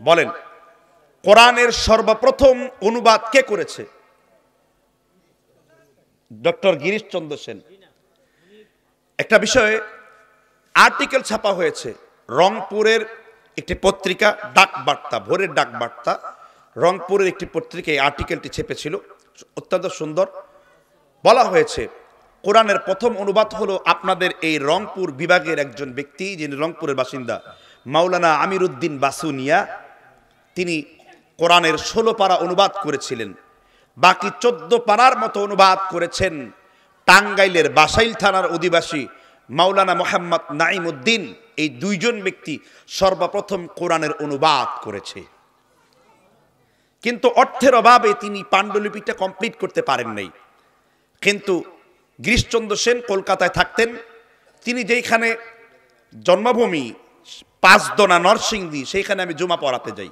বলেন কোরআনের সর্বপ্রথম অনুবাদ কে করেছে? ডক্টর গিরিশচন্দ্র সেন। একটা বিষয়ে আর্টিকেল ছাপা হয়েছে রংপুরের একটি পত্রিকা, ডাকবার্তা, ভোরের ডাকবার্তা, রংপুরের একটি পত্রিকায় আর্টিকেলটি ছেপেছিল, অত্যন্ত সুন্দর। বলা হয়েছে কোরআনের প্রথম অনুবাদ হলো আপনাদের এই রংপুর বিভাগের একজন ব্যক্তি, যিনি রংপুরের বাসিন্দা, মাওলানা আমিরুদ্দিন বাসুনিয়া। তিনি কোরআনের 16 পারা অনুবাদ করেছিলেন। বাকি 14 পারার মতো অনুবাদ করেছেন টাঙ্গাইলের বাসাইল থানার অধিবাসী মাওলানা মোহাম্মদ নাঈমউদ্দিন। এই দুইজন ব্যক্তি সর্বপ্রথম কোরআনের অনুবাদ করেছে, কিন্তু অর্থের অভাবে তিনি পাণ্ডুলিপিটা কমপ্লিট করতে পারেন নাই। কিন্তু গিরিশচন্দ্র সেন কলকাতায় থাকতেন। তিনি যেখানে জন্মভূমি পাঁচদনা নরসিংদী, সেইখানে আমি জুমা পড়াতে যাই।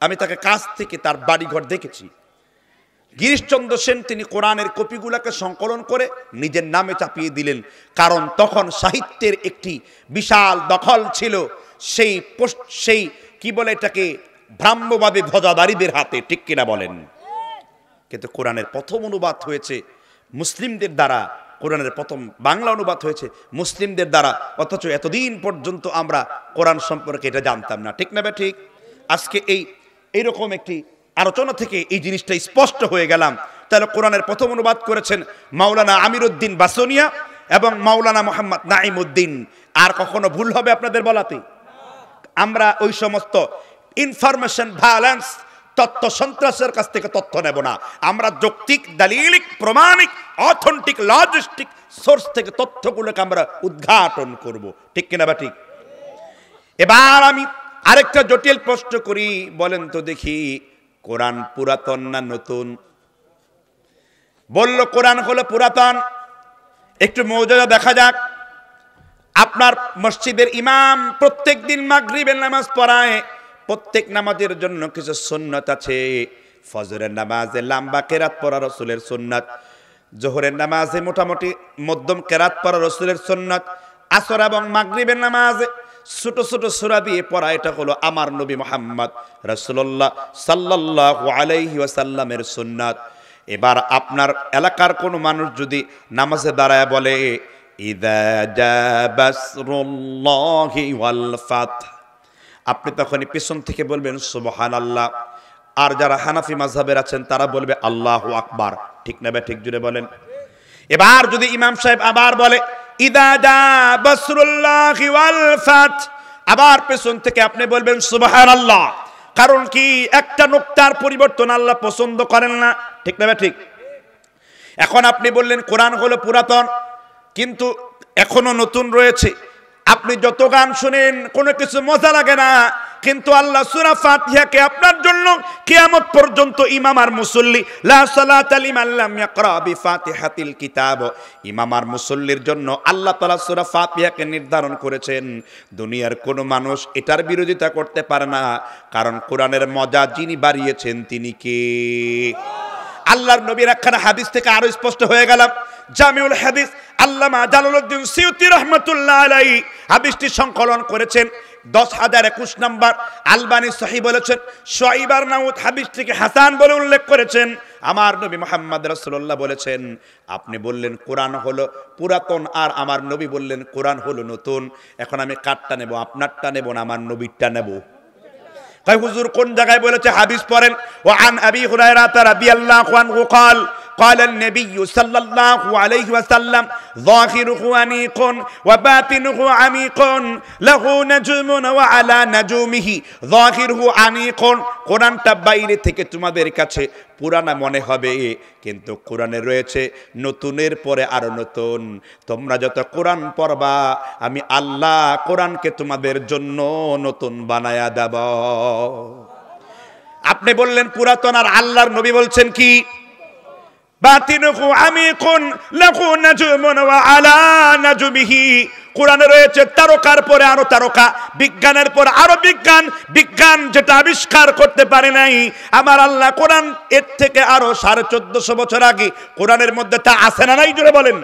আমি তাকে কাছ থেকে তার বাড়িঘর দেখেছি। গিরিশচন্দ্র সেন তিনি কোরআনের কপিগুলাকে সংকলন করে নিজের নামে চাপিয়ে দিলেন, কারণ তখন সাহিত্যের একটি বিশাল দখল ছিল সেই কি বলে এটাকে, ব্রাহ্মবাদী ধ্বজাধারীদের হাতে, ঠিক কিনা বলেন? কিন্তু কোরআনের প্রথম অনুবাদ হয়েছে মুসলিমদের দ্বারা, কোরআনের প্রথম বাংলা অনুবাদ হয়েছে মুসলিমদের দ্বারা, অথচ এতদিন পর্যন্ত আমরা কোরআন সম্পর্কে এটা জানতাম না, ঠিক না বে ঠিক? আজকে এইরকম একটি আলোচনা থেকে এই জিনিসটা স্পষ্ট হয়ে গেলাম। তাহলে কোরআনের প্রথম অনুবাদ করেছেন মাওলানা আমিরুদ্দিন বাসুনিয়া এবং মাওলানা মোহাম্মদ নাঈমউদ্দিন। আর কখনো ভুল হবে আপনাদের বলাতে? আমরা ওই সমস্ত ইনফরমেশন ভায়োলেন্স, তথ্য সন্ত্রাসের কাছ থেকে তথ্য নেব না। আমরা যৌক্তিক, দালিলিক, প্রমাণিক, অথেন্টিক, লজিস্টিক সোর্স থেকে তথ্যগুলোকে আমরা উদ্ঘাটন করব, ঠিক কিনা বা ঠিক? এবার আমি আরেকটা জটিল প্রশ্ন করি, বলেন তো দেখি, কোরআন পুরাতন না নতুন? বলল কোরআন হলো পুরাতন। একটু মৌজুদা দেখা যাক। আপনার মসজিদের ইমাম প্রত্যেক দিন মাগরিবের নামাজ পড়ায়। প্রত্যেক নামাজের জন্য কিছু সুন্নাত আছে। ফজরের নামাজে লম্বা কেরাত পড়া রাসূলের সুন্নাত, জোহরের নামাজে মোটামুটি মধ্যম কেরাত পড়া রাসূলের সুন্নাত, আসর এবং মাগরিবের নামাজে ছোট ছোট সূরা দিয়ে পড়া, এটা হলো আমার নবী মুহাম্মদ রাসূলুল্লাহ সাল্লাল্লাহু আলাইহি ওয়াসাল্লামের সুন্নাত। এবার আপনার এলাকার কোনো মানুষ যদি নামাজে দাঁড়ায় বলে ইযা জা বাসরুল্লাহি ওয়াল ফাতহ, আপনি তখনই পেছন থেকে বলবেন সুবহানাল্লাহ। আর যারা হানাফি মাযহাবের আছেন তারা বলবে আল্লাহু আকবার, ঠিক না ভাই? ঠিক জুড়ে বলেন। এবার যদি ইমাম সাহেব আবার বলে ইযা জা বাসরুল্লাহি ওয়াল ফাতহ, আবার পেছন থেকে আপনি বলবেন সুবহানাল্লাহ। কারণ কি? একটা নুকতার পরিবর্তন আল্লাহ পছন্দ করেন না, ঠিক না ভাই? ঠিক। এখন আপনি বললেন কোরআন হলো পুরাতন, কিন্তু এখনো নতুন রয়েছে। আপনি যত গান শুনেন কোনো কিছু মজা লাগে না, কিন্তু আল্লাহ সূরা ফাতিহাকে আপনার জন্য কিয়ামত পর্যন্ত ইমাম আর মুসল্লি, লা সালাতা লিমান লাম ইয়াকরা বিফাতিহাতিল কিতাব, ইমাম আর মুসল্লির জন্য আল্লাহ তাআলা সূরা ফাতিহাকে নির্ধারণ করেছেন। দুনিয়ার কোনো মানুষ এটার বিরোধিতা করতে পারে না, কারণ কোরআনের মজা যিনি বাড়িয়েছেন তিনি কে? আল্লাহর নবীর একখানা হাদিস থেকে আরো স্পষ্ট হয়ে গেল। জামিউল হাদিস আল্লামা জালালউদ্দিন সিয়ুতি রাহমাতুল্লাহ আলাইহি হাদিসটি সংকলন করেছেন, 10021 নম্বর। আলবানী সহিহ বলেছেন, শুআইব আরনাউত হাদিসটিকে হাসান বলে উল্লেখ করেছেন। আমার নবী মুহাম্মদ রাসূলুল্লাহ বলেছেন, আপনি বললেন কোরআন হলো পুরাতন, আর আমার নবী বললেন কোরআন হলো নতুন। এখন আমি কারটা নেব? আপনারটা নেব না আমার নবীরটা নেব? কয় হুজুর কোন জায়গায় বলেছে? হাদিস পড়েন। ওয়া আন আবি হুরায়রা রাদিয়াল্লাহু আনহু قال قال النبي صلى الله عليه وسلم ظاهره أنيق وباطنه عميق له نجوم وعلى نجومه ظاهره أنيق। কোরআনটা বাইরে থেকে তোমাদের কাছে পুরানা মনে হবে, কিন্তু কোরআনে রয়েছে নতুনের পরে আরো নতুন। তোমরা যত কোরআন পড়বা আমি আল্লাহ কোরআনকে তোমাদের জন্য নতুন বানায়া দেব। আপনি বললেন পুরাতন, আর আল্লাহর নবী বলছেন কি? বাতিনুহু আমিকুন লাহু নাজুমুন ওয়া আলা নাজুমিহি। কোরআনে রয়েছে তারকার পরে আরো তারকা, বিজ্ঞানের পর আরো বিজ্ঞান। বিজ্ঞান যেটা আবিষ্কার করতে পারে নাই, আমার আল্লাহ কোরআন এর থেকে আরো 1450 বছর আগে কোরআনের মধ্যে তা আছে না নাই? জোরে বলেন।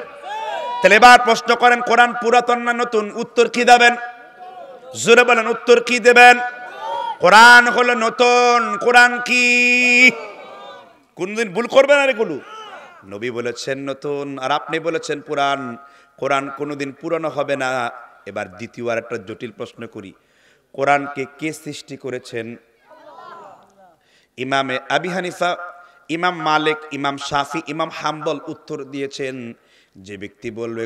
তাহলে এবার প্রশ্ন করেন কোরআন পুরাতন না নতুন? উত্তর কি দেবেন? জোরে বলেন, উত্তর কি দেবেন? কোরআন হলো নতুন। কোরআন কি? কোনদিন ভুল করবে না রে গুলো। নবী বলেছেন নতুন, আর আপনি বলেছেন পুরান। কোরআন কোনোদিন পুরানো হবে না। এবার দ্বিতীয় আর একটা জটিল প্রশ্ন করি, কোরআনকে কে সৃষ্টি করেছেন? ইমামে আবি হানিফা, ইমাম মালিক, ইমাম শাফি, ইমাম হাম্বল উত্তর দিয়েছেন, যে ব্যক্তি বলবে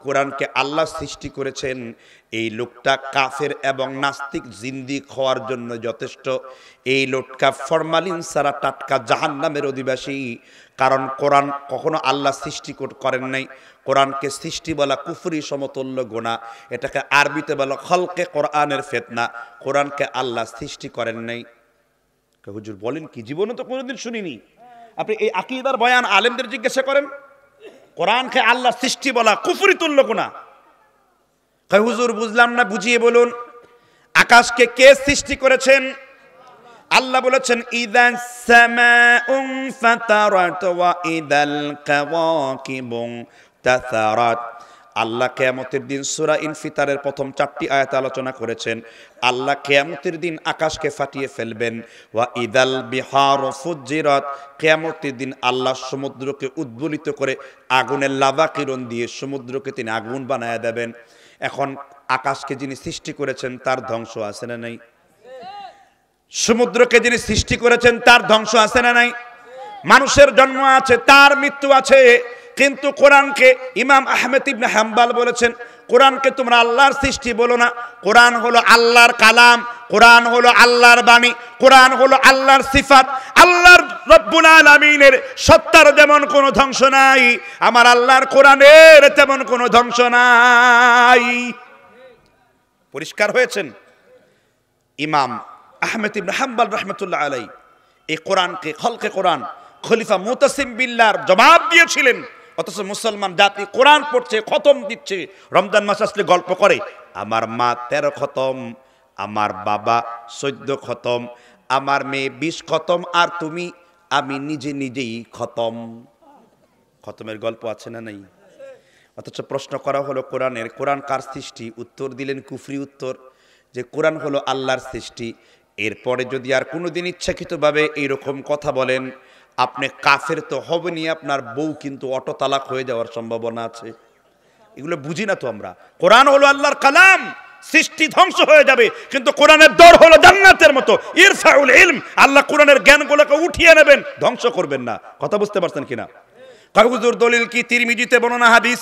কোরআনকে আল্লাহ সৃষ্টি করেছেন, এই লোকটা কাফের এবং নাস্তিক জিন্দিক হওয়ার জন্য যথেষ্ট। এই লোকটা ফরমালিন ছাড়া টাটকা জাহান্নামের অধিবাসী। কারণ কোরআন কখনো আল্লাহ সৃষ্টি করেন নাই। কোরআনকে সৃষ্টি বলা কুফরি সমতুল্য গুনাহ। এটাকে আরবিতে বলা খলকে কোরআনের ফিতনা। কোরআনকে আল্লাহ সৃষ্টি করেন নাই। হুজুর বলেন কি? জীবনে তো কোনোদিন শুনিনি। আপনি এই আকীদার বয়ান আলেমদের জিজ্ঞাসা করেন, কোরআনকে আল্লাহ সৃষ্টি বলা কুফরি তুল্য গুনাহ। হুজুর বুঝলাম না, বুঝিয়ে বলুন। আকাশকে কে সৃষ্টি করেছেন? আল্লাহ বলেছেন ইদাস সামাউন ফাতারাত ওয়া ইদাল কাওয়াকিবুন তাসারাত। আল্লাহ কিয়ামতের দিন সূরা ইনফিতারের প্রথম 4টি আয়াত আলোচনা করেছেন। আল্লাহ কিয়ামতের দিন আকাশকে ফাটিয়ে ফেলবেন। ওয়া ইদাল বিহারু ফুজ্জিরাত, কিয়ামতের দিন আল্লাহ সমুদ্রকে উদ্বলিত করে আগুনের লাভা কিরণ দিয়ে সমুদ্রকে তিনি আগুন বানায় দেবেন। এখন আকাশকে যিনি সৃষ্টি করেছেন তার ধ্বংস আছে না নাই? সমুদ্রকে যিনি সৃষ্টি করেছেন তার ধ্বংস আছে না নাই? মানুষের জন্ম আছে, তার মৃত্যু আছে। কিন্তু কোরআনকে ইমাম আহমেদ ইবনে হাম্বল বলেছেন, কোরআনকে তোমরা আল্লাহর সৃষ্টি বলো না। কোরআন হলো আল্লাহর কালাম, কোরআন হলো আল্লাহর বাণী, কোরআন হলো আল্লাহর সিফাত। আল্লাহর রব্বুল আলামিনের সত্তার যেমন কোনো ধ্বংস নাই, আমার আল্লাহর কোরআনের তেমন কোনো ধ্বংস নাই। পরিষ্কার হয়েছেন? ইমাম আহমেদ ইবনে হাম্বল রাহমাতুল্লাহ আলাইহি এই কোরআনকে খলকে কোরআন খলিফা মুতাসিম বিল্লাহর জবাব দিয়েছিলেন। অথচ মুসলমান জাতি কোরআন পড়ছে, খতম দিচ্ছে। রমজান মাস আসলে গল্প করে, আমার মা 13 খতম, আমার বাবা 14 খতম, আমার মেয়ে 20 খতম, আর তুমি আমি নিজেই খতম। খতমের গল্প আছে না নাই? অথচ প্রশ্ন করা হলো কোরআনের, কোরআন কার সৃষ্টি? উত্তর দিলেন কুফরি উত্তর, যে কোরআন হলো আল্লাহর সৃষ্টি। এরপরে যদি আর কোনোদিন ইচ্ছাকৃতভাবে এইরকম কথা বলেন, আপনি কাফের তো হবেনই, আপনার বউ কিন্তু অটো তালাক হয়ে যাওয়ার সম্ভাবনা আছে। এগুলো বুঝি না তো আমরা। কোরআন হলো আল্লাহর কালাম, সৃষ্টি ধ্বংস হয়ে যাবে, কিন্তু কোরআনের দর হলো জান্নাতের মতো। ইরফাউল ইলম, আল্লাহ কোরআনের জ্ঞানগুলোকে উঠিয়ে নেবেন, ধ্বংস করবেন না। কথা বুঝতে পারছেন কিনা? হুজুর দলিল কি? তিরমিজিতে বর্ণনা হাদিস,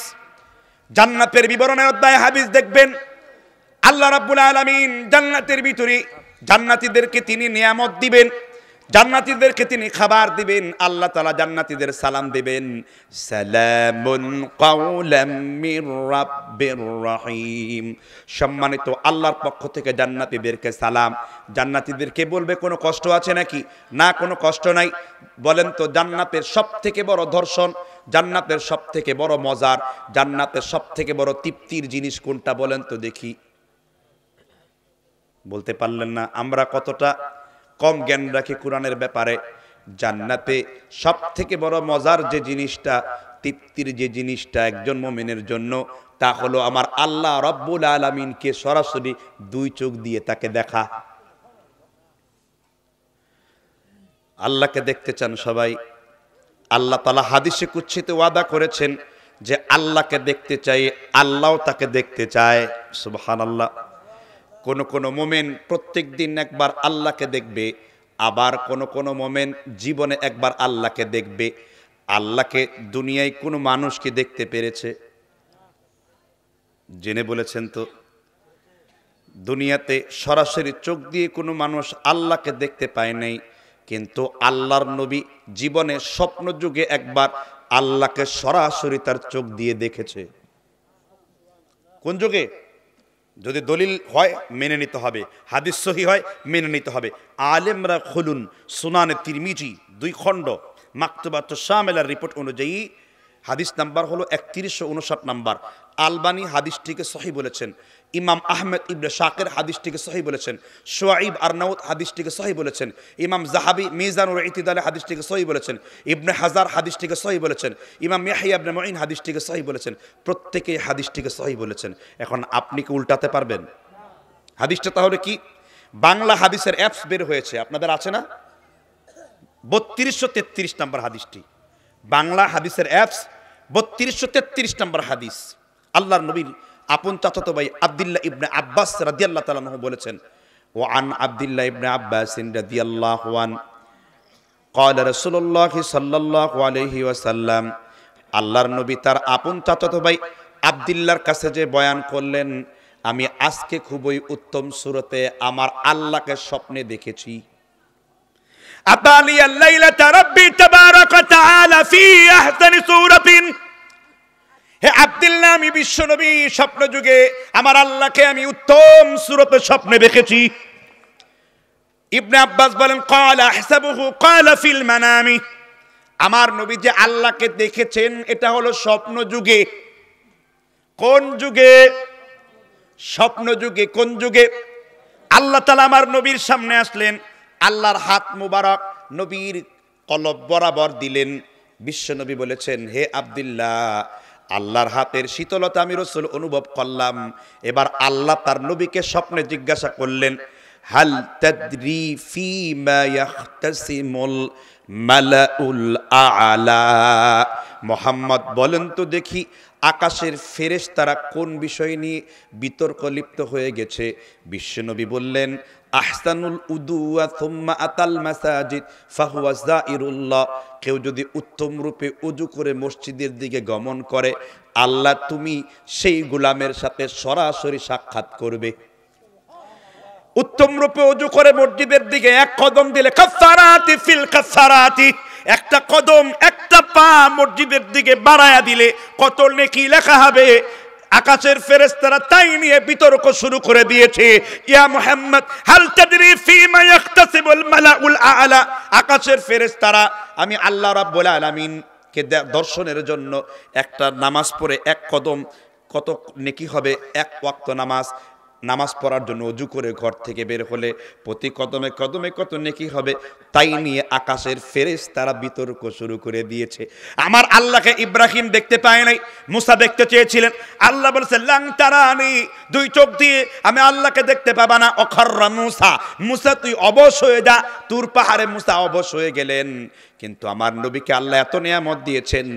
জান্নাতের বিবরণের অধ্যায়ে হাদিস দেখবেন। আল্লাহ রাব্বুল আলামিন জান্নাতের ভিতরে জান্নাতীদেরকে তিনি নিয়ামত দিবেন, জান্নাতীদেরকে তিনি খাবার দিবেন। আল্লাহ তাআলা জান্নাতীদের সালাম দিবেন, সালামুন কাওলাম মির রাব্বির রহিম। সম্মানিত আল্লাহর পক্ষ থেকে জান্নাতীদেরকে সালাম। জান্নাতীদেরকে বলবে কোনো কষ্ট আছে নাকি? না, কোনো কষ্ট নাই। বলেন তো জান্নাতের সবথেকে বড় দর্শন, জান্নাতের সবথেকে বড় মজার, জান্নাতের সবথেকে বড় তৃপ্তির জিনিস কোনটা বলেন তো দেখি? বলতে পারলেন না। আমরা কতটা কম জ্ঞান রাখি কোরআনের ব্যাপারে। জান্নাতে সবথেকে বড় মজার যে জিনিসটা, তৃপ্তির যে জিনিসটা একজন মুমিনের জন্য, তা হলো আমার আল্লাহ রব্বুল আলামিনকে সরাসরি 2 চোখ দিয়ে তাকে দেখা। আল্লাহকে দেখতে চান সবাই? আল্লাহ তাআলা হাদিসে কুদসিতে ওয়াদা করেছেন যে আল্লাহকে দেখতে চাই, আল্লাহও তাকে দেখতে চায়। সুবহানাল্লাহ। কোন মুমিন প্রত্যেক দিন একবার আল্লাহকে দেখবে, আবার কোন মুমিন জীবনে একবার আল্লাহকে দেখবে। আল্লাহকে দুনিয়ায় কোনো মানুষ কি দেখতে পেরেছে? জেনে বলেছেন তো? দুনিয়াতে সরাসরি চোখ দিয়ে কোনো মানুষ আল্লাহকে দেখতে পায় নাই, কিন্তু আল্লাহর নবী জীবনে স্বপ্ন যুগে একবার আল্লাহকে সরাসরি তার চোখ দিয়ে দেখেছে। কোন যুগে? যদি দলিল হয় মেনে নিতে হবে, হাদিস সহিহ হয় মেনে নিতে হবে। আলেমরা খুলুন সুনানে তিরমিজি 2 খণ্ড মাকতুবাতুশ শামিলার রিপোর্ট অনুযায়ী হাদিস নাম্বার হলো 3159 নাম্বার। আলবানী হাদিসটিকে সহিহ বলেছেন, ইমাম আহমেদ ইবনে শাকির হাদিসটিকে সহিহ বলেছেন, শুআইব আরনাউত হাদিসটিকে সহিহ বলেছেন, ইমাম যাহাবি মিজানুল ইতিদালে হাদিসটিকে সহিহ বলেছেন, ইবনে হাজার হাদিসটিকে সহিহ বলেছেন, ইমাম ইয়াহইয়া ইবনে মুঈন হাদিসটিকে সহিহ বলেছেন। প্রত্যেকেই হাদিসটিকে সহিহ বলেছেন। এখন আপনি কি উল্টাতে পারবেন? হাদিসটা তাহলে কি? বাংলা হাদিসের অ্যাপস বের হয়েছে, আপনাদের আছে না? 3233 নম্বর হাদিসটি, বাংলা হাদিসের অ্যাপস 3233 নম্বর হাদিস। আল্লাহর নবীর আপন চাচাতো ভাই আব্দুল্লাহ ইবনে আব্বাস রাদিয়াল্লাহু তাআলা আনহু বলেছেন, ওয়া আন আব্দুল্লাহ ইবনে আব্বাস রাদিয়াল্লাহু আন قال رسول الله صلى الله عليه وسلم, আল্লাহর নবী তার আপন চাচাতো ভাই আব্দুল্লাহর কাছে যে বয়ান করলেন, আমি আজকে খুবই উত্তম সূরতে আমার আল্লাহকে স্বপ্নে দেখেছি। আতালি আল্লাইলাতা রাব্বি তাবারাকা তাআলা ফি আহসানি সূরাতিন, হে আব্দুল্লাহ আমি বিশ্বনবী স্বপ্ন যুগে আমার আল্লাহকে আমি উত্তম সূরতে স্বপ্নে দেখেছি। ইবনে আব্বাস বলেন, ক্বালা আহসাবুহু ক্বালা ফিল মানামি, আমার নবী যে আল্লাহকে দেখেছেন এটা হলো স্বপ্ন যুগে। কোন যুগে? স্বপ্ন যুগে। কোন যুগে? আল্লাহ তাআলা আমার নবীর সামনে আসলেন, আল্লাহর হাত মুবারক নবীর কলব বরাবর দিলেন। বিশ্ব নবী বলেছেন, হে আব্দুল্লাহ, আল্লাহর হাতের শীতলতা আমি রাসূল অনুভব করলাম। এবার আল্লাহ তার নবীকে স্বপ্নে জিজ্ঞাসা করলেন, হাল তাদরি ফিমা ইয়াখতাসিমুল মালাউল আ'লা, মুহাম্মদ বলেন তো দেখি আকাশের ফেরেশতারা কোন বিষয় নিয়ে বিতর্ক লিপ্ত হয়ে গেছে। বিশ্বনবী বললেন, আহসানুল উদুয়া থুম্মা আতাল মাসাজিদ ফাহুয়া যাইরুল্লাহ, কেউ যদি উত্তম রূপে উজু করে মসজিদের দিকে গমন করে, আল্লাহ তুমি সেই গোলামের সাথে সরাসরি সাক্ষাৎ করবে। উত্তম রূপে ওযু করে মসজিদের দিকে এক কদম দিলে কাফারাতি ফিল কাফারাতি, একটা কদম একটা পা মসজিদের দিকে বাড়ায়া দিলে কত নেকি লেখা হবে। আকাশের ফেরেশতারা তাই নিয়ে বিতর্ক শুরু করে দিয়েছে, ইয়া মুহাম্মদ হাল তাদরি ফিমা ইয়াখতাসিবুল মালাউল আ'লা, আকাশের ফেরেশতারা আমি আল্লাহ রাব্বুল আলামিন কে দর্শনের জন্য একটা নামাজ পড়ে এক কদম কত নেকি হবে। এক ওয়াক্ত নামাজ পড়ার জন্য ওযু করে ঘর থেকে বের হলে প্রতি কদমে কদমে কত নেকি হবে, তাই নিয়ে আকাশের ফেরেশতারা বিতর্ক শুরু করে দিয়েছে। আমার আল্লাহকে ইব্রাহিম দেখতে পায় নাই, মুসা দেখতে চেয়েছিলেন। আল্লাহ বলেছেন, লাং তারানি, দুই চোখ দিয়ে আমি আল্লাহকে দেখতে পাবা না। অখাররা মুসা, মুসা তুই অবশ হয়ে যা। তুর পাহাড়ে মুসা অবশ হয়ে গেলেন। কিন্তু আমার নবীকে আল্লাহ এত নিয়ামত দিয়েছেন,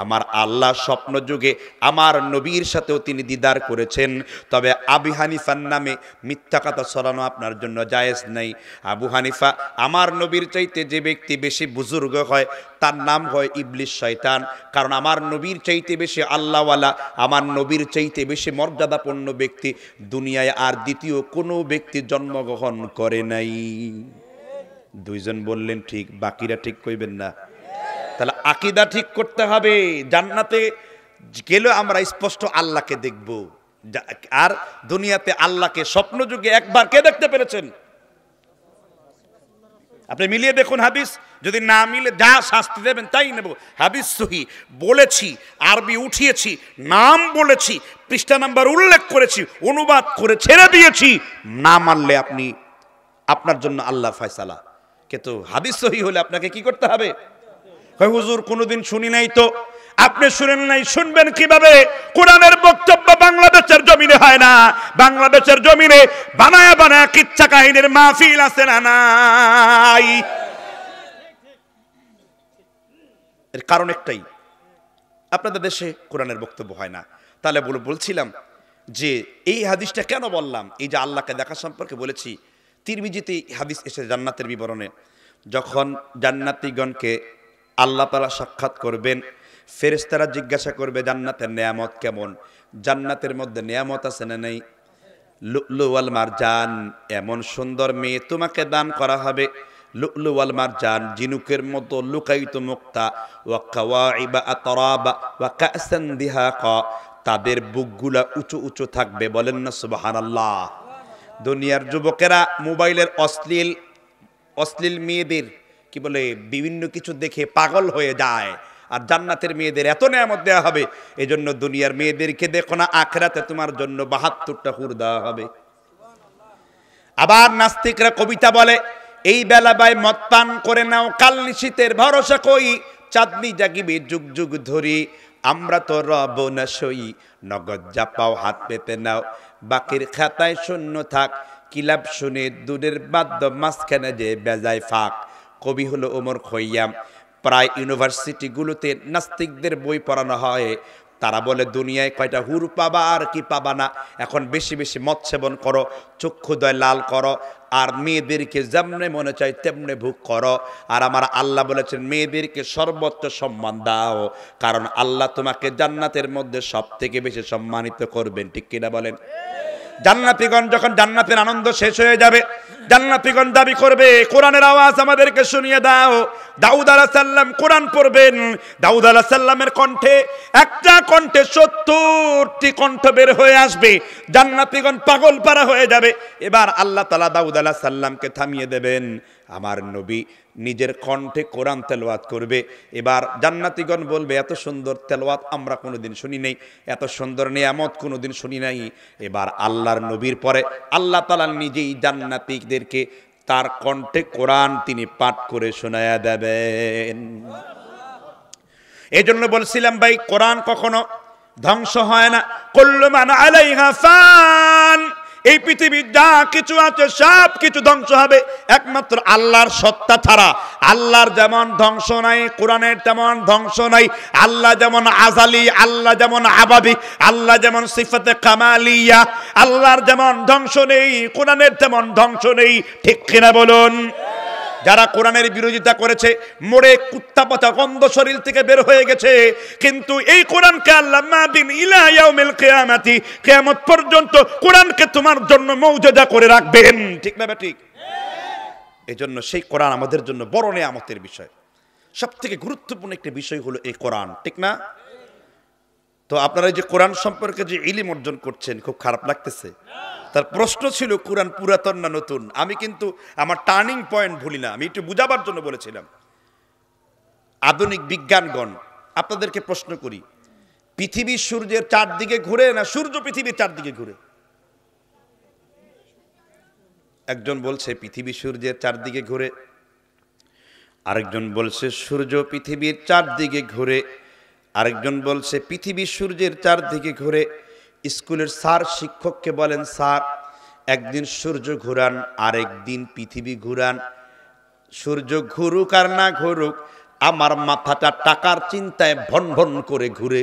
আমার আল্লাহ স্বপ্ন যুগে আমার নবীর সাথেও তিনি দিদার করেছেন। তবে আবু হানিফার নামে মিথ্যা কথা ছড়ানো আপনার জন্য জায়েজ নাই। আবু হানিফা, আমার নবীর চাইতে যে ব্যক্তি বেশি বুজুর্গ হয় তার নাম হয় ইবলিস শয়তান। কারণ আমার নবীর চাইতে বেশি আল্লাহওয়ালা, আমার নবীর চাইতে বেশি মর্যাদাপূর্ণ ব্যক্তি দুনিয়ায় আর দ্বিতীয় কোনো ব্যক্তি জন্মগ্রহণ করে নাই। দুইজন বললেন ঠিক, বাকিরা ঠিক কইবেন না। তাহলে আকীদা ঠিক করতে হবে। জান্নাতে গেলে আমরা স্পষ্ট আল্লাহকে দেখব, আর দুনিয়াতে আল্লাহকে স্বপ্ন যুগে একবার কে দেখতে পেরেছেন? আপনি মিলিয়ে দেখুন হাদিস, যদি না মিলে যা শাস্তি দেবেন তাই নেব। হাদিস সহিহ বলেছি, আরবি উঠিয়েছি, নাম বলেছি, পৃষ্ঠা নাম্বার উল্লেখ করেছি, অনুবাদ করে ছেড়ে দিয়েছি। না মানলে আপনি আপনার জন্য আল্লাহর ফয়সালা। কিন্তু হাদিস সহিহ হলে আপনাকে কি করতে হবে? হুজুর কোনোদিন শুনি নাই তো। আপনি শুনেন নাই, শুনবেন কিভাবে? কোরআনের বক্তব্য বাংলাদেশের জমিনে হয় না। বাংলাদেশের জমিনে বানায়া বানায়া কিচ্ছা কাহিনীর মাহফিল আছে না নাই? এর কারণ একটাই, আপনাদের দেশে কোরআনের বক্তব্য হয় না। তাহলে বলছিলাম যে এই হাদিসটা কেন বললাম, এই যে আল্লাহকে দেখা সম্পর্কে বলেছি। তিরমিজিতে হাদিস এসে জান্নাতের বিবরণে, যখন জান্নাতীগণকে আল্লাহ তাআলা সাক্ষাৎ করবেন, ফেরেশতারা জিজ্ঞাসা করবে জান্নাতের নিয়ামত কেমন। জান্নাতের মধ্যে নিয়ামত আছে না নেই? লু'লু ওয়াল মারজান, এমন সুন্দর মেয়ে তোমাকে দান করা হবে। লু'লু ওয়াল মারজান, জিনুকের মতো লুকায়িত মুক্তা। ওয়া কাওয়াইবা আতরাবা ওয়া কাসান দিহাকা, তাদের বুকগুলা উঁচু উঁচু থাকবে। বলেন না সুবহানাল্লাহ। দুনিয়ার যুবকেরা মোবাইলের অশ্লীল মেয়েদের কি বলে বিভিন্ন কিছু দেখে পাগল হয়ে যায়, আর জান্নাতের মেয়েদের এত নিয়ামত দেওয়া হবে। এজন্য দুনিয়ার মেয়েদেরকে দেখো না, আখিরাতে তোমার জন্য 72টা হুর দেওয়া হবে। আবার নাস্তিকরা কবিতা বলে, এই বেলাবায় মদ পান করে নাও, কাল নিশীতের ভরসা কই, চাঁদনি জাগিবে যুগ যুগ ধরি, আমরা তো রব না সই, নগদ যা পাও হাত পেতে নাও, বাকির খাতায় শূন্য থাক, কিলাব শুনে দূরের বাদ্য মাঝখানে যে বেজায় ফাঁক। কবি হলো ওমর খৈয়াম। প্রায় ইউনিভার্সিটিগুলোতে নাস্তিকদের বই পড়ানো হয়। তারা বলে দুনিয়ায় কয়টা হুর পাবা আর কি পাবা না, এখন বেশি বেশি মদ সেবন করো, চক্ষুদয় লাল করো, আর মেয়েদেরকে যেমনে মনে চায় তেমনে ভোগ করো। আর আমার আল্লাহ বলেছেন মেয়েদেরকে সর্বোচ্চ সম্মান দাও, কারণ আল্লাহ তোমাকে জান্নাতের মধ্যে সব থেকে বেশি সম্মানিত করবেন। ঠিক কিনা বলেন? জান্নাতীগণ যখন জান্নাতের আনন্দ শেষ হয়ে যাবে, জান্নাতীগণ দাবি করবে কোরআনের আওয়াজ আমাদেরকে শুনিয়ে দাও। দাউদ আলাইহিস সালাম কোরআন পড়বেন। দাউদ আলাইহিস সালামের কণ্ঠে একটা কণ্ঠে 70টি কণ্ঠ বের হয়ে আসবে। জান্নাতীগণ পাগল পারা হয়ে যাবে। এবার আল্লাহ তাআলা দাউদ আলাইহিস সালামকে থামিয়ে দেবেন। আমার নবী নিজের কণ্ঠে কোরআন তেলাওয়াত করবে। এবার জান্নাতীগণ বলবে এত সুন্দর তেলাওয়াত আমরা কোনোদিন শুনি নাই, এত সুন্দর নিয়ামত কোনোদিন শুনি নাই। এবার আল্লাহর নবীর পরে আল্লাহ তাআলা নিজেই জান্নাতীদেরকে তার কণ্ঠে কোরআন তিনি পাঠ করে শোনায়া দেবেন। এই জন্য বলছিলাম ভাই, কোরআন কখনো ধ্বংস হয় না। কুল্লু মান আলাইহা ফান, এই পৃথিবীর যা কিছু আছে সব কিছু ধ্বংস হবে একমাত্র আল্লাহর সত্তা ছাড়া। আল্লাহর যেমন ধ্বংস নাই, কোরআনের তেমন ধ্বংস নাই। আল্লাহ যেমন আজালি, আল্লাহ যেমন আবাদি, আল্লাহ যেমন সিফাতে কামালিয়া, আল্লাহর যেমন ধ্বংস নেই, কোরআনের তেমন ধ্বংস নেই। ঠিক কিনা বলুন? যারা কোরআনের বিরোধিতা করেছে মোড়ে কুত্তা পচা গন্ধ শরীর থেকে বের হয়ে গেছে, কিন্তু এই কোরআনকে আল্লাহ মাবিন ইলা ইয়াউমিল কিয়ামাতি, কিয়ামত পর্যন্ত কোরআনকে তোমার জন্য মৌজুদা করে রাখবেন। ঠিক না ঠিক? এজন্য সেই কোরআন আমাদের জন্য বড় নিয়ামতের বিষয়। সবথেকে গুরুত্বপূর্ণ একটা বিষয় হলো এই কোরআন। ঠিক না? তো আপনারা যে কোরআন সম্পর্কে যে ইলম অর্জন করছেন, খুব খারাপ লাগতেছে? তার প্রশ্ন ছিল কোরআন পুরাতন না নতুন। আমি কিন্তু আমার টার্নিং পয়েন্ট ভুলি না, আমি একটু বুঝাবার জন্য বলেছিলাম। আধুনিক বিজ্ঞানগণ, আপনাদেরকে প্রশ্ন করি, পৃথিবী সূর্যের চারদিকে ঘুরে না সূর্য পৃথিবীর চারদিকে ঘুরে? একজন বলছে পৃথিবী সূর্যের চারদিকে ঘুরে, আরেকজন বলছে সূর্য পৃথিবীর চারদিকে ঘুরে, আরেকজন বলছে পৃথিবী সূর্যের চারদিকে ঘুরে। স্কুলের স্যার শিক্ষককে বলেন, স্যার একদিন সূর্য ঘুরান, আরেকদিন পৃথিবী ঘুরান। সূর্য ঘুরুক আর না ঘুরুক, আমার মাথাটা টাকার চিন্তায় ভন ভন করে ঘুরে।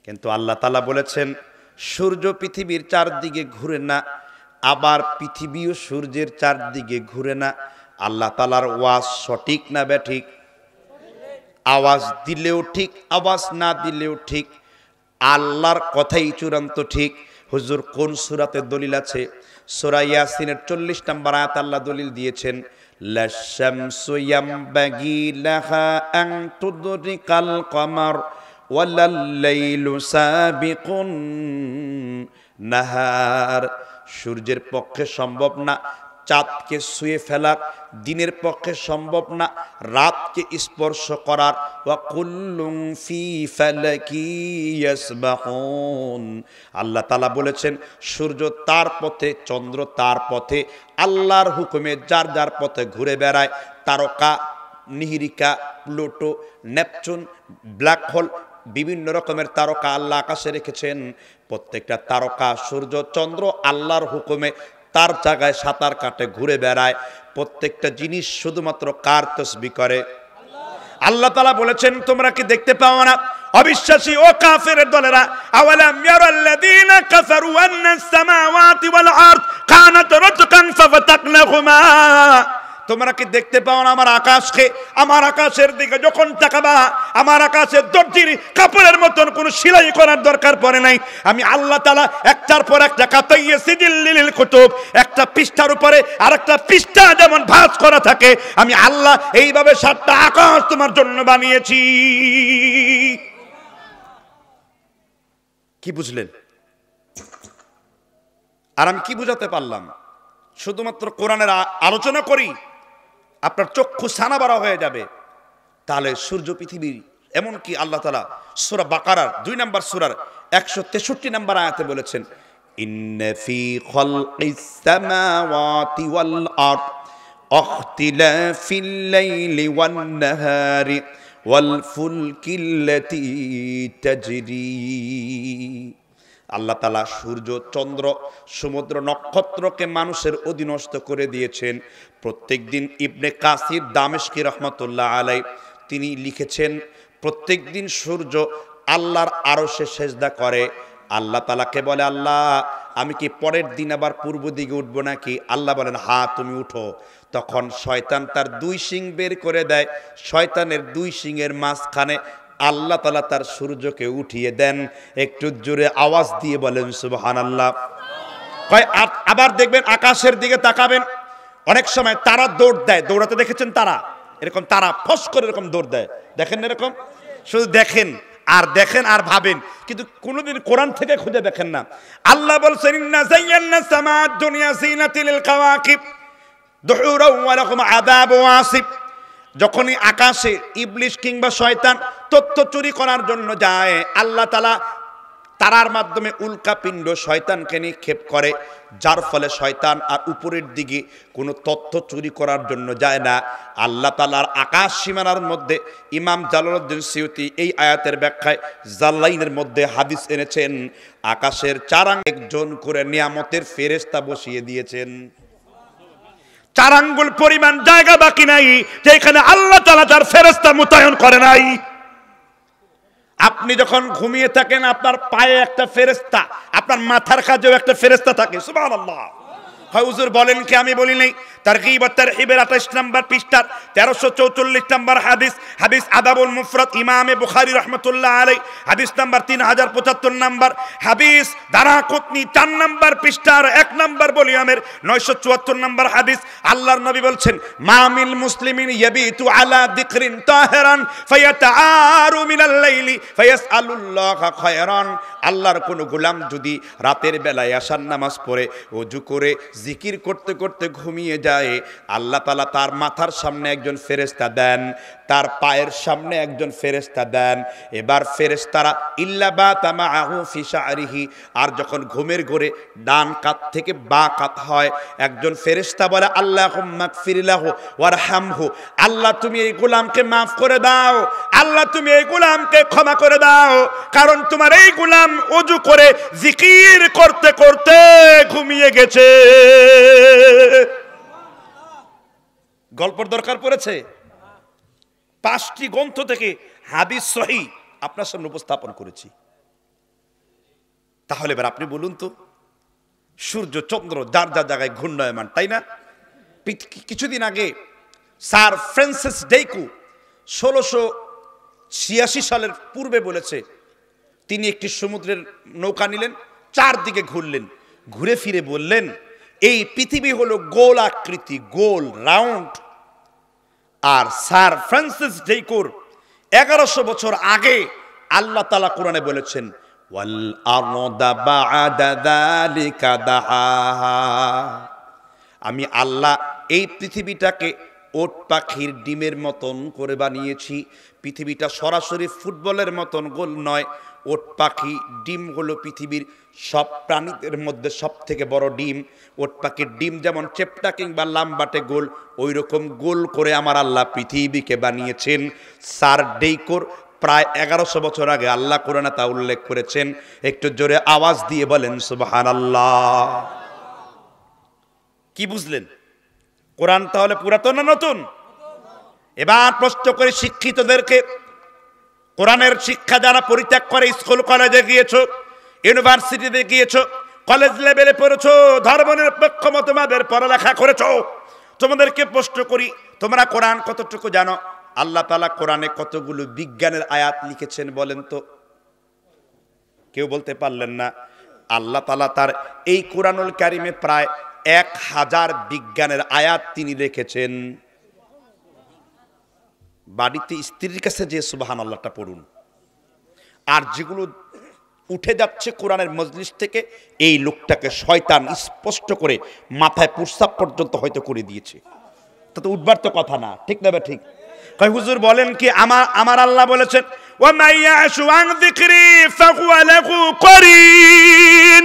কিন্তু আল্লাহ তাআলা বলেছেন সূর্য পৃথিবীর চারদিকে ঘুরে না, আবার পৃথিবীও সূর্যের চারদিকে ঘুরে না। আল্লাহ তাআলার ওয়াজ সঠিক না ব্যাঠিক? আওয়াজ দিলেও ঠিক, আওয়াজ না দিলেও ঠিক, আল্লাহর কথাই চূড়ান্ত ঠিক। হুজুর কোন সূরাতে দলিল আছে? সূরা ইয়াসিনের 40 নম্বর আয়াত আল্লাহ দলিল দিয়েছেন, লাশ-শামসু ইয়ামবাগি লাহা আন তুদরিকাল কমার ওয়ালাল-লাইলু সাবিকুন নাহার। সূর্যের পক্ষে সম্ভব না চাঁদকে ছুঁয়ে ফেলার, দিনের পক্ষে সম্ভব না রাতকে স্পর্শ করার। ওয়া কুল্লুম ফি ফালাকি ইয়াসবাহুন। আল্লাহ তাআলা বলেছেন সূর্য তার পথে, চন্দ্র তার পথে, আল্লাহর হুকুমে যার যার পথে ঘুরে বেড়ায়। তারকা, নিহিরিকা, প্লুটো, নেপচুন, ব্ল্যাক হোল, বিভিন্ন রকমের তারকা আল্লাহ আকাশে রেখেছেন। প্রত্যেকটা তারকা, সূর্য, চন্দ্র আল্লাহর হুকুমে তার জায়গায় সাঁতার কাটে, ঘুরে বেড়ায়। প্রত্যেকটা জিনিস শুধুমাত্র কার তাসবিহ করে? আল্লাহ তাআলা বলেছেন তোমরা কি দেখতে পাও না? অবিশ্বাসী ও কাফেরের দলেরা, আওয়ালাম ইয়ারাল্লাযীনা কাফারু আন্নাস সামাওয়াতি ওয়াল আরদ কানাত রাতকান ফাফাতাকনাহুমা। তোমরা কি দেখতে পাও না আমার আকাশকে? আমার আকাশের দিকে যখন তাকাবা, আমার আকাশের দর্জির কাপড়ের মতন কোনো সেলাই করার দরকার পড়ে নাই। আমি আল্লাহ তাআলা একটার পর একটা কাতাইয়ে সিজিল লিল কুতুব, একটা পৃষ্ঠার উপরে আরেকটা পৃষ্ঠা যেমন ভাঁজ করা থাকে, আমি আল্লাহ এইভাবে 7টা আকাশ তোমার জন্য বানিয়েছি। কি বুঝলেন? আর আমি কি বুঝাতে পারলাম? শুধুমাত্র কোরআনের আলোচনা করি, আপনার চক্ষু ছানা বাড়া হয়ে যাবে। তাহলে সূর্য পৃথিবী, এমনকি আল্লাহ তাআলা সূরা বাকারার 2 নম্বর সূরার 163 নম্বর আয়াতে বলেছেন, ইন্না ফি খালকিস সামাওয়াতি ওয়াল আরদ ইখতিলাফিল লাইলি ওয়ান নাহারি ওয়াল ফুলকিল্লাতী তাজরি। আল্লাহ তাআলা সূর্য, চন্দ্র, সমুদ্র, নক্ষত্রকে মানুষের অধীনস্থ করে দিয়েছেন। প্রত্যেকদিন ইবনে কাসির দামেশকি রহমতুল্লাহ আলাই তিনি লিখেছেন, প্রত্যেকদিন সূর্য আল্লাহর আরশে সেজদা করে। আল্লাহ তাআলাকে বলে, আল্লাহ আমি কি পরের দিন আবার পূর্ব দিকে উঠবো নাকি? আল্লাহ বলেন, হ্যাঁ তুমি উঠো। তখন শয়তান তার 2 শিং বের করে দেয়। শয়তানের 2 শিংয়ের মাঝখানে আল্লাহ তাআলা তার সূর্যকে উঠিয়ে দেন। একটু জোরে আওয়াজ দিয়ে বলেন সুবহানাল্লাহ। আবার দেখবেন আকাশের দিকে তাকাবেন, অনেক সময় তারা দৌড় দেয়। দৌড়াতে দেখেছেন? তারা এরকম তারা ফস করে এরকম দৌড় দেয়, দেখেন এরকম? শুধু দেখেন আর ভাবেন, কিন্তু কোনোদিন কোরআন থেকে খুঁজে দেখেন না। আল্লাহ বলছেন, ইন্না যায়্যানা সামাদ দুনিয়া জিনাতাল লিল কাওয়াকিব দুহুরা ওয়া লাহুম আযাবু ওয়াসিব। যখনই আকাশে ইবলিশ কিংবা শয়তান তথ্য চুরি করার জন্য যায়, আল্লাহ তাআলা তারার মাধ্যমে উল্কাপিণ্ড শয়তানকে নিক্ষেপ করে, যার ফলে শয়তান আর উপরের দিকে কোনো তথ্য চুরি করার জন্য যায় না। আল্লাহ তাআলার আকাশ সীমানার মধ্যে ইমাম জালালউদ্দিন সিয়ুতি এই আয়াতের ব্যাখ্যায় জালালাইনের মধ্যে হাদিস এনেছেন, আকাশের 4 একজন করে নিয়ামতের ফেরেশতা বসিয়ে দিয়েছেন। 4 আঙ্গুল পরিমাণ জায়গা বাকি নাই যেখানে আল্লাহ তাআলা তার ফেরেশতা মোতায়েন করে নাই। আপনি যখন ঘুমিয়ে থাকেন, আপনার পায়ে একটা ফেরেশতা, আপনার মাথার কাছেও একটা ফেরেশতা থাকে। সুবহানাল্লাহ। হুজুর বলেন কি আমি বলি নাই? তারগীব ওয়া তারহিবের 28 নম্বর পৃষ্ঠার 1344 নম্বর হাদিস, হাদিস আদাবুল মুফরাদ ইমামে বুখারী রাহমাতুল্লাহ আলাইহি, হাদিস নাম্বার 3075 নম্বর হাদিস, দারাকুতনি 4 নম্বর পৃষ্ঠার 1 নম্বর ভলিউমের 974 নম্বর হাদিস। আল্লাহর নবী বলছেন, মামিল মুসলিমিন ইয়াবিতু আলা যিকরিন তাহিরান ফায়াতাআরু মিনাল লাইলি ফায়াসআলুল্লাহা খায়রান। আল্লাহর কোন গোলাম যদি রাতের বেলায় আশার নামাজ পড়ে ওযু করে জিকির করতে করতে ঘুমিয়ে যায়, আল্লাহ তাআলা তার মাথার সামনে একজন ফেরেশতা দেন, তার পায়ের সামনে একজন ফেরেশতা দেন। এবার ফেরেশতারা ইল্লা বাতা মাআহু ফি শা'রিহি, আর যখন ঘুমের ঘোরে ডান কাত থেকে বা কাত হয়, একজন ফেরেশতা বলে, আল্লাহুম্মা গফির লাহু ওয়ারহামহু, আল্লাহ তুমি এই গোলামকে মাফ করে দাও, আল্লাহ তুমি এই গোলামকে ক্ষমা করে দাও, কারণ তোমার এই গোলাম ওযু করে জিকির করতে করতে ঘুমিয়ে গেছে। গল্পের দরকার পড়েছে? 5টি গ্রন্থ থেকে হাদিস সহিহ আপনার সামনে উপস্থাপন করেছি। তাহলে এবার আপনি বলুন তো, সূর্য চন্দ্র যার যার জায়গায় ঘূর্ণায়মান, তাই না? কিছুদিন আগে স্যার ফ্রান্সিস ডেইকু 1686 সালের পূর্বে বলেছে, তিনি একটি সমুদ্রের নৌকা নিলেন, 4 দিকে ঘুরলেন, ঘুরে ফিরে বললেন, এই পৃথিবী হলো গোল আকৃতি, গোল রাউন্ড। আর স্যার ফ্রান্সিস ডেইকুর 1100 বছর আগে আল্লাহ তাআলা কোরআনে বলেছেন, ওয়াল আরদা বা'দা যালিকা দাহাহা, আমি আল্লাহ এই পৃথিবীটাকে ওট পাখির ডিমের মতন করে বানিয়েছি। পৃথিবীটা সরাসরি ফুটবলের মতন গোল নয়। ওট পাখি ডিম হলো পৃথিবীর সব প্রাণীদের মধ্যে সব থেকে বড় ডিম। ওট পাখির ডিম যেমন চেপটা কিংবা লাম্বাটে গোল, ওই রকম গোল করে আমার আল্লাহ পৃথিবীকে বানিয়েছেন। স্যার ডেইকুর প্রায় 1100 বছর আগে আল্লাহ কোরআনে তা উল্লেখ করেছেন। একটু জোরে আওয়াজ দিয়ে বলেন সুবহানাল্লাহ। কি বুঝলেন? কোরআন তাহলে পুরাতন না নতুন? এবার প্রশ্ন করে শিক্ষিতদেরকে, কোরআনের শিক্ষা যারা পরিত্যাগ করে, স্কুল কলেজে গিয়েছো, ইউনিভার্সিটিতে গিয়েছো, কলেজ লেভেলে পড়েছো, ধর্মনিরপেক্ষ মতবাদের পড়ালেখা করেছো, তোমাদেরকে প্রশ্ন করি, তোমরা কোরআন কতটুকু জানো? আল্লাহ তাআলা কোরআনে কতগুলো বিজ্ঞানের আয়াত লিখেছেন বলেন তো? কেউ বলতে পারলেন না। আল্লাহ তাআলা তার এই কোরআনুল কারিমে প্রায় 1000 বিজ্ঞানের আয়াত তিনি রেখেছেন। বাড়িতে স্ত্রীর কাছে যে সুবহানাল্লাহটা পড়ুন। আর যেগুলো উঠে যাচ্ছে কোরআনের মজলিস থেকে, এই লোকটাকে শয়তান স্পষ্ট করে মাথায় প্রস্রাব পর্যন্ত হয়তো করে দিয়েছে। তা তো উঠবার তো কথা না, ঠিক না? ঠিক। কয় হুজুর বলেন কি, আমার আল্লাহ বলেছেন, ওয়া মাইয়াশু আন যিকরি ফাহুয়া লাহু করিন,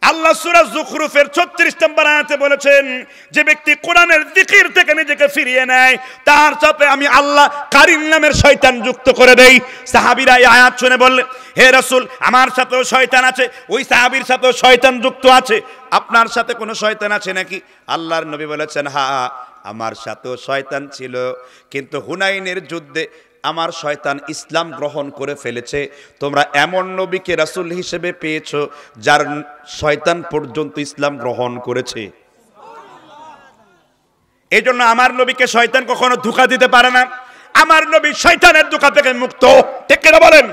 আল্লাহ সূরা যুখরুফের 36 নম্বর আয়াতে বলেছেন, যে ব্যক্তি কোরআনের জিকির থেকে নিজেকে ফিরিয়ে নেয় তার সাথে আমি আল্লাহ কারিন নামের শয়তান যুক্ত করে দেই। সাহাবীরা এই আয়াত শুনে বললেন, হে রাসূল, আমার সাথেও শয়তান আছে। ওই সাহাবীর সাথেও শয়তান যুক্ত আছে, আপনার সাথে কোনো শয়তান আছে নাকি? আল্লাহর নবী বলেছেন, হ্যাঁ, আমার সাথেও শয়তান ছিল, কিন্তু হুনাইনের যুদ্ধে আমার শয়তান ইসলাম গ্রহণ করে ফেলেছে। তোমরা এমন নবীকে রাসূল হিসেবে পেয়েছো যার শয়তান পর্যন্ত ইসলাম গ্রহণ করেছে। এই জন্য আমার নবীকে শয়তান কখনো ধোঁকা দিতে পারে না। আমার নবী শয়তানের ধোঁকা থেকে মুক্ত, ঠিক কিনা বলেন?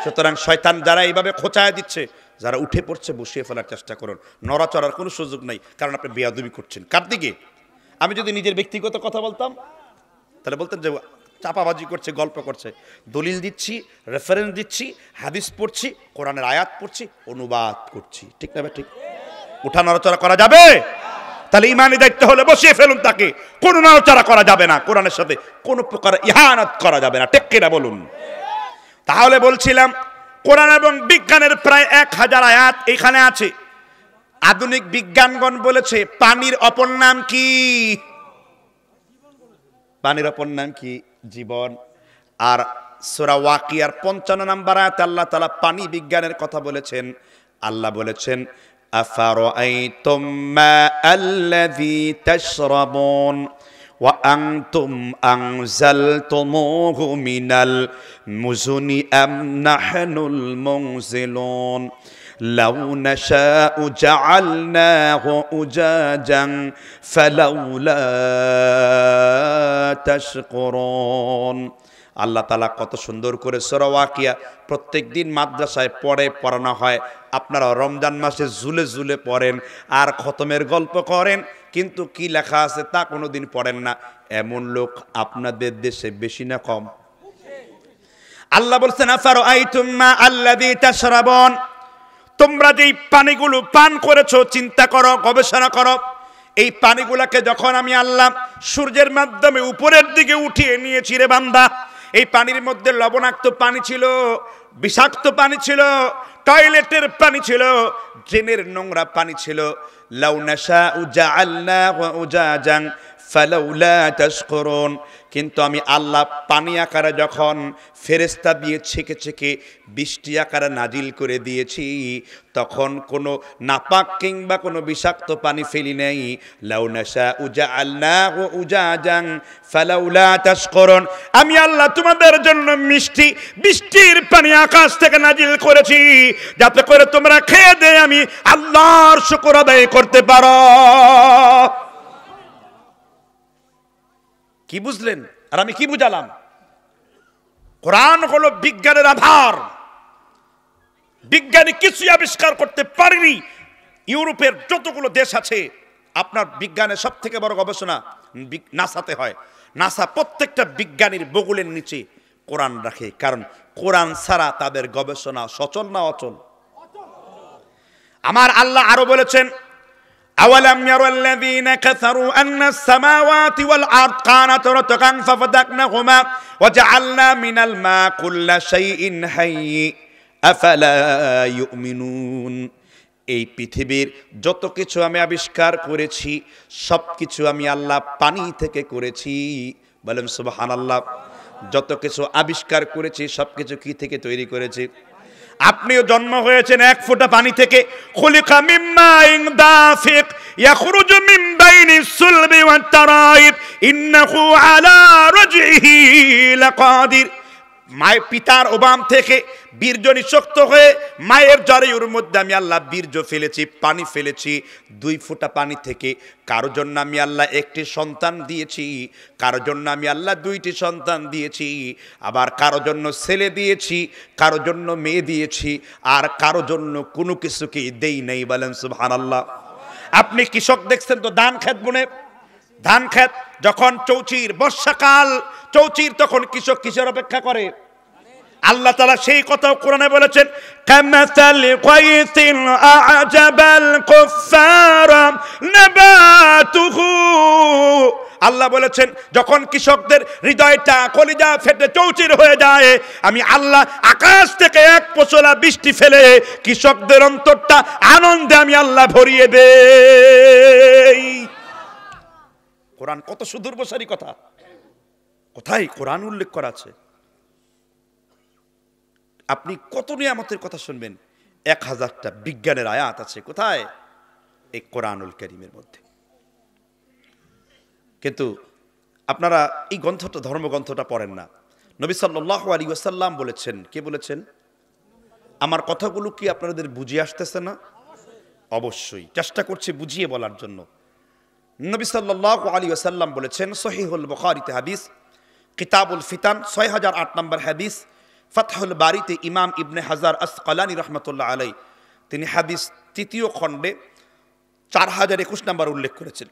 সুতরাং শয়তান যারা এইভাবে খোঁচায় দিচ্ছে, যারা উঠে পড়ছে, বসিয়ে ফেলার চেষ্টা করুন। নড়াচড়ার কোনো সুযোগ নাই, কারণ আপনি বেয়াদবি করছেন। কার দিকে? আমি যদি নিজের ব্যক্তিগত কথা বলতাম তাহলে বলতেন যে চাপাবাজি করছে, গল্প করছে। দলিল দিচ্ছি, রেফারেন্স দিচ্ছি, হাদিস পড়ছি, কোরআনের আয়াত পড়ছি, অনুবাদ করছি, ঠিক না? ঠিক। উঠা নড়াচড়া করা যাবে? তাহলে ইমানি দায়িত্ব হলে বসিয়ে ফেলুন তাকে। কোনো নড়াচড়া করা যাবে না, কোরআনের সাথে কোনো প্রকার ইহানাত করা যাবে না, ঠিক কিনা বলুন? তাহলে বলছিলাম, কোরআন এবং বিজ্ঞানের প্রায় 1000 আয়াত এখানে আছে। আধুনিক বিজ্ঞানগণ বলেছে পানির অপর নাম কি? পানির অপর নাম কি? জীবন। আর সূরা ওয়াকিয়ার 55 নম্বর আয়াতে আল্লাহ তাআলা পানি বিজ্ঞানের কথা বলেছেন। আল্লাহ বলেছেন, আফারাআইতুম মা আল্লাযী তাশরাবুন ওয়া আনতুম আনজালতুমুহু মিনাল মুজনি আম নাহনুল মুনজিলুন লাউ নাশাউ জাআলনাহু উজাজান ফালাউলা তাশকুরুন। আল্লাহ তাআলা কত সুন্দর করে সূরা ওয়াকিয়া প্রত্যেকদিন মাদ্রাসায় পড়ানো হয়। আপনারা রমজান মাসে ঝুলে ঝুলে পড়েন আর খতমের গল্প করেন, কিন্তু কি লেখা আছে তা কোনোদিন পড়েন না। এমন লোক আপনাদের দেশে বেশি না কম? আল্লাহ বলছেন, আফারাআইতুম মা আল্লাযী তাশরাবুন, তোমরা যেই পানিগুলো পান করেছো, চিন্তা করো, গবেষণা করো। এই পানিগুলোকে যখন আমি আল্লাহ সূর্যের মাধ্যমে উপরের দিকে উঠিয়ে নিয়েছি রে বান্দা, এই পানির মধ্যে লবণাক্ত পানি ছিল, বিষাক্ত পানি ছিল, টয়লেটের পানি ছিল, ড্রেনের নোংরা পানি ছিল। লাউ নাশাউ জাআলনাহু উজাজান ফালাউলা তাশকুরুন। কিন্তু আমি আল্লাহ পানি আকারে যখন ফেরেশতা দিয়ে ছেকে ছেকে বৃষ্টি আকারে নাজিল করে দিয়েছি, তখন কোনো নাপাক কিংবা কোনো বিষাক্ত পানি ফেলি নাই। লাউ নাশাউ জাআলনাহু উজাজান ফালাউলা তাশকুরুন। আমি আল্লাহ তোমাদের জন্য মিষ্টি বৃষ্টির পানি আকাশ থেকে নাজিল করেছি, যাতে করে তোমরা খেয়ে দিয়ে আমি আল্লাহর শুকর আদায় করতে পারো। কি বুঝলেন? আর আমি কি বুঝালাম? কোরআন হলো বিজ্ঞানের আধার। বিজ্ঞানী কিছুই আবিষ্কার করতে পারেনি। ইউরোপের যতগুলো দেশ আছে, আপনার বিজ্ঞানের সব থেকে বড় গবেষণা নাসাতে হয়। নাসা প্রত্যেকটা বিজ্ঞানীর বগলের নিচে কোরআন রাখে, কারণ কোরআন ছাড়া তাদের গবেষণা সচল না অচল? আমার আল্লাহ আরো বলেছেন, أولم يروا الذين كفروا أن السماوات والأرض كانتا رتقا ففتقناهما وجعلنا من الماء كل شيء حي أفلا يؤمنون। এই পৃথিবীর যত কিছু আমি আবিষ্কার করেছি সব কিছু আমি আল্লাহ পানি থেকে করেছি। বলেন সুবহানাল্লাহ। যত কিছু আবিষ্কার করেছি সব কিছু কি থেকে তৈরি করেছি? আপনিও জন্ম হয়েছেন 1 ফোঁটা পানি থেকে। খুলিকা মিন মাইন দাফিক ইয়াখরুজু মিন বাইনিস সুলবি ওয়াত তারাইব ইন্নাহু আলা রাজইহি লাকাদির। মায়ের পিতার ওবাম থেকে বীর্য নিঃশক্ত হয়ে মায়ের জরায়ুর মধ্যে আমি আল্লাহ বীর্য ফেলেছি, পানি ফেলেছি 2 ফোঁটা পানি থেকে। কারোর জন্য আমি আল্লাহ 1টি সন্তান দিয়েছি, কারোর জন্য আমি আল্লাহ 2টি সন্তান দিয়েছি, আবার কারোর জন্য ছেলে দিয়েছি, কারোর জন্য মেয়ে দিয়েছি, আর কারোর জন্য কোনো কিছুকে দেই নাই। বলেন সুবহানাল্লাহ। আপনি কৃষক দেখছেন তো ধান ক্ষেত বুনে, ধান ক্ষেত যখন চৌচির বর্ষাকাল, চৌচির তখন কৃষক কিসের অপেক্ষা করে? আল্লাহ তাআলা সেই কথা কোরআনে বলেছেন, কামাসালি গায়সিন আ'জাবাল কুফফারা নাবাতুহু। আল্লাহ বলেছেন যখন কৃষকদের হৃদয়টা কলিজা ফেটে চৌচির হয়ে যায়, আমি আল্লাহ আকাশ থেকে এক পশলা বৃষ্টি ফেলে কৃষকদের অন্তরটা আনন্দে আমি আল্লাহ ভরিয়ে দেই। কোরআন কত সুদূরপ্রসারী কথা, কোথায় কোরআন উল্লেখ করা আছে? আপনি কত নিয়ামতের কথা শুনবেন, 1000টা বিজ্ঞানের আয়াত আছে কোথায়? এই কোরআনুল কারীমের মধ্যে। কিন্তু আপনারা এই গ্রন্থটা, ধর্মগ্রন্থটা পড়েন না। নবী সাল্লাল্লাহু আলাইহি ওয়াসাল্লাম বলেছেন, কে বলেছেন? আমার কথাগুলো কি আপনাদের বুঝিয়ে আসতেছে না? অবশ্যই চেষ্টা করছি বুঝিয়ে বলার জন্য। নবী সাল্লাল্লাহু আলাইহি ওয়াসাল্লাম বলেছেন, সহিহুল বুখারীতে হাদিস, কিতাবুল ফিতান 6008 নম্বর হাদিস, ফাতহুল বারীতে ইমাম ইবনে হাজার আসকালানী রাহমাতুল্লাহ আলাইহি তিনি হাদিস 3য় খণ্ডে 4021 নম্বর উল্লেখ করেছেন।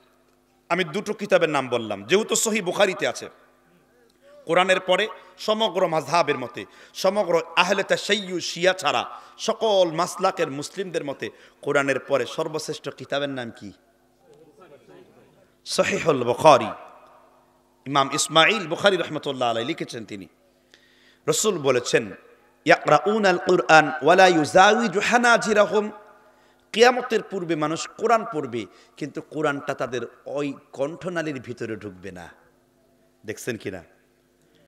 আমি দুটো কিতাবের নাম বললাম, যেহেতু সহিহ বুখারীতে আছে। কোরআনের পরে সমগ্র মাযহাবের মতে, সমগ্র আহলে তাশাইয়্যু শিয়া ছাড়া সকল মাসলাকের মুসলিমদের মতে কোরআনের পরে সর্বশ্রেষ্ঠ কিতাবের নাম কি? সহিহুল বুখারী। ইমাম ইসমাঈল বুখারী রাহমাতুল্লাহ আলাইহি লিখেছেন, তিনি রাসূল বলেছেন, ইয়াকরাউনাল কুরআন ওয়ালা ইউজাউইজু হানাজিরাহুম, কিয়ামতের পূর্বে মানুষ কোরআন পড়বে কিন্তু কোরআনটা তাদের ওই কণ্ঠনালীর ভিতরে ঢুকবে না। দেখছেন কিনা?